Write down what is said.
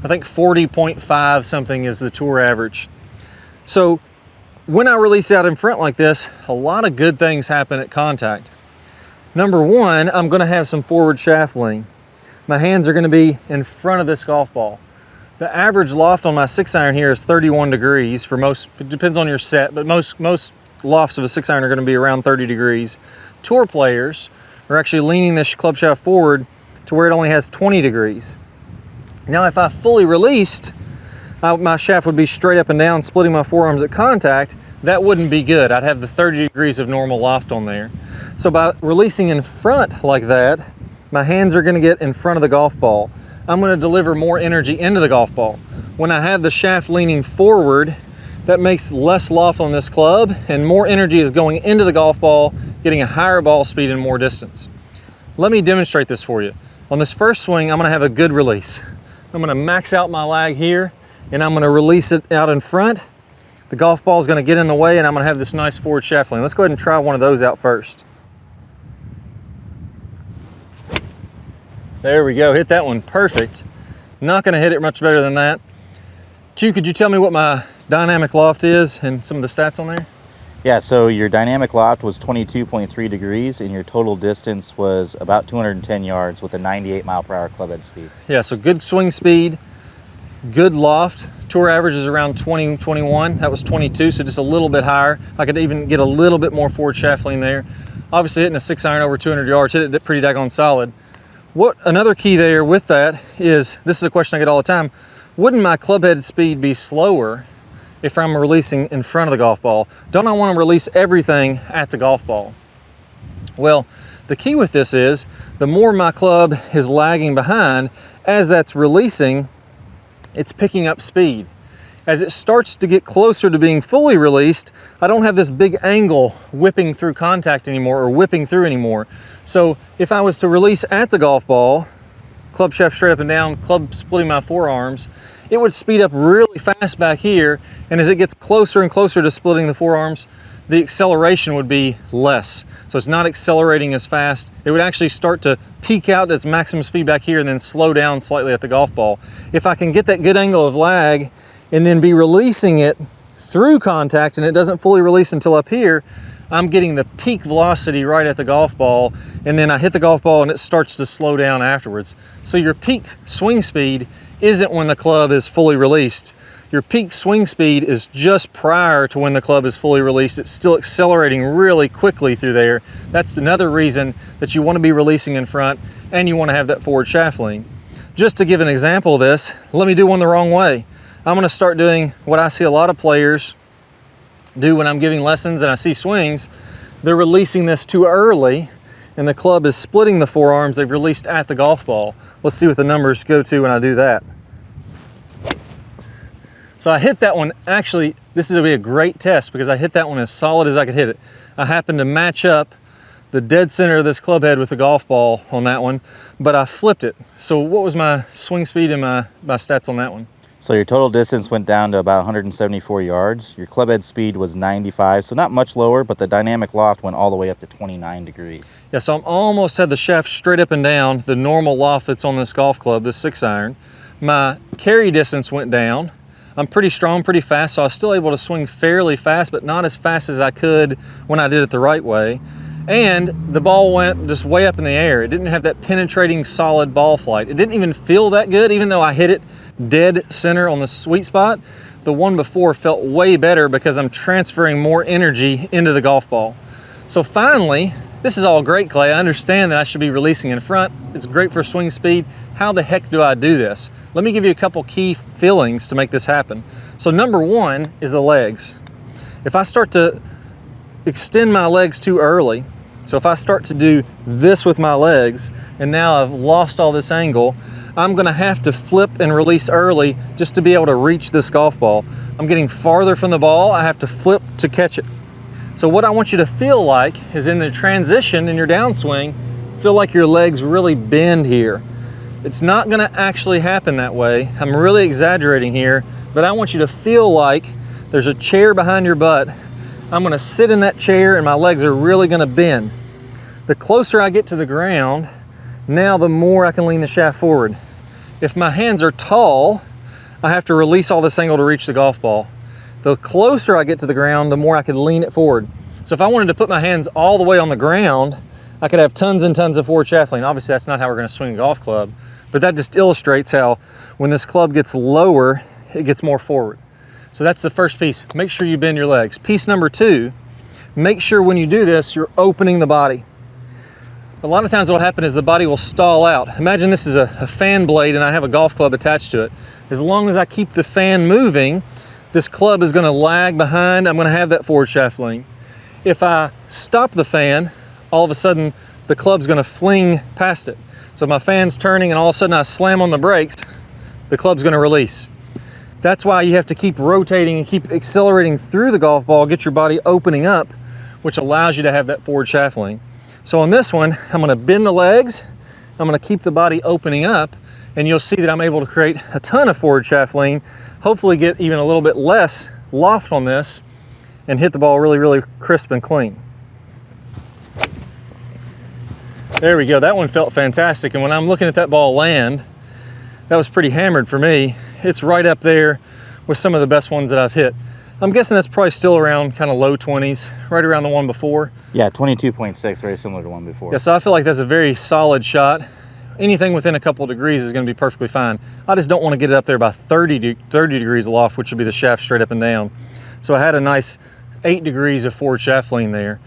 I think 40.5 something is the tour average. So when I release out in front like this, a lot of good things happen at contact. Number one, I'm gonna have some forward shaft lean. My hands are gonna be in front of this golf ball. The average loft on my 6-iron here is 31 degrees for most, it depends on your set, but most lofts of a 6-iron are gonna be around 30 degrees. Tour players are actually leaning this club shaft forward to where it only has 20 degrees. Now, if I fully released, my shaft would be straight up and down, splitting my forearms at contact. That wouldn't be good. I'd have the 30 degrees of normal loft on there. So by releasing in front like that, my hands are gonna get in front of the golf ball. I'm gonna deliver more energy into the golf ball. When I have the shaft leaning forward, that makes less loft on this club and more energy is going into the golf ball, getting a higher ball speed and more distance. Let me demonstrate this for you. On this first swing, I'm gonna have a good release. I'm gonna max out my lag here and I'm gonna release it out in front. The golf ball is gonna get in the way and I'm gonna have this nice forward shaft lean. Let's go ahead and try one of those out first. There we go, hit that one perfect. Not gonna hit it much better than that. Q, could you tell me what my dynamic loft is and some of the stats on there? Yeah, so your dynamic loft was 22.3 degrees and your total distance was about 210 yards with a 98 mile/hour club head speed. Yeah, so good swing speed, good loft. Tour average is around 20, 21. That was 22, so just a little bit higher. I could even get a little bit more forward shaft lean there. Obviously hitting a 6-iron over 200 yards, hit it pretty daggone solid. What another key there with that is, this is a question I get all the time, wouldn't my club head speed be slower if I'm releasing in front of the golf ball? Don't I want to release everything at the golf ball? Well, the key with this is, the more my club is lagging behind, as that's releasing, it's picking up speed. As it starts to get closer to being fully released, I don't have this big angle whipping through contact anymore or whipping through anymore. So if I was to release at the golf ball, club shaft straight up and down, club splitting my forearms, it would speed up really fast back here, and as it gets closer and closer to splitting the forearms, the acceleration would be less. So it's not accelerating as fast. It would actually start to peak out at its maximum speed back here and then slow down slightly at the golf ball. If I can get that good angle of lag and then be releasing it through contact and it doesn't fully release until up here, I'm getting the peak velocity right at the golf ball, and then I hit the golf ball and it starts to slow down afterwards. So your peak swing speed isn't when the club is fully released. Your peak swing speed is just prior to when the club is fully released. It's still accelerating really quickly through there. That's another reason that you want to be releasing in front and you want to have that forward shaft lean. Just to give an example of this, let me do one the wrong way. I'm going to start doing what I see a lot of players do when I'm giving lessons and I see swings. They're releasing this too early and the club is splitting the forearms they've released at the golf ball. Let's see what the numbers go to when I do that. So I hit that one, actually, this is gonna be a great test because I hit that one as solid as I could hit it. I happened to match up the dead center of this club head with the golf ball on that one, but I flipped it. So what was my swing speed and my stats on that one? So your total distance went down to about 174 yards. Your club head speed was 95, so not much lower, but the dynamic loft went all the way up to 29 degrees. Yeah, so I'm almost had the shaft straight up and down, the normal loft that's on this golf club, this 6-iron. My carry distance went down. I'm pretty strong, pretty fast, so I was still able to swing fairly fast, but not as fast as I could when I did it the right way. And the ball went just way up in the air. It didn't have that penetrating solid ball flight. It didn't even feel that good, even though I hit it dead center on the sweet spot. The one before felt way better because I'm transferring more energy into the golf ball. So finally, this is all great, Clay. I understand that I should be releasing in front. It's great for swing speed. How the heck do I do this? Let me give you a couple key feelings to make this happen. So number one is the legs. If I start to extend my legs too early, so if I start to do this with my legs and now I've lost all this angle, I'm gonna have to flip and release early just to be able to reach this golf ball. I'm getting farther from the ball, I have to flip to catch it. So what I want you to feel like is in the transition in your downswing, feel like your legs really bend here. It's not gonna actually happen that way. I'm really exaggerating here, but I want you to feel like there's a chair behind your butt. I'm gonna sit in that chair and my legs are really gonna bend. The closer I get to the ground, now the more I can lean the shaft forward. If my hands are tall, I have to release all this angle to reach the golf ball. The closer I get to the ground, the more I could lean it forward. So if I wanted to put my hands all the way on the ground, I could have tons and tons of forward shaft lean. Obviously, that's not how we're going to swing a golf club, but that just illustrates how when this club gets lower, it gets more forward. So that's the first piece. Make sure you bend your legs. Piece number 2, make sure when you do this, you're opening the body. A lot of times what will happen is the body will stall out. Imagine this is a fan blade and I have a golf club attached to it. As long as I keep the fan moving, this club is going to lag behind. I'm going to have that forward shaft lean. If I stop the fan, all of a sudden the club's going to fling past it. So my fan's turning and all of a sudden I slam on the brakes, the club's going to release. That's why you have to keep rotating and keep accelerating through the golf ball, get your body opening up, which allows you to have that forward shaft lean. So on this one, I'm going to bend the legs, I'm going to keep the body opening up, and you'll see that I'm able to create a ton of forward shaft lean, hopefully get even a little bit less loft on this, and hit the ball really, really crisp and clean. There we go, that one felt fantastic, and when I'm looking at that ball land, that was pretty hammered for me. It's right up there with some of the best ones that I've hit. I'm guessing that's probably still around kind of low 20s, right around the one before. Yeah, 22.6, very similar to one before. Yeah, so I feel like that's a very solid shot. Anything within a couple of degrees is going to be perfectly fine. I just don't want to get it up there by 30 degrees aloft, which would be the shaft straight up and down. So I had a nice 8 degrees of forward shaft lean there.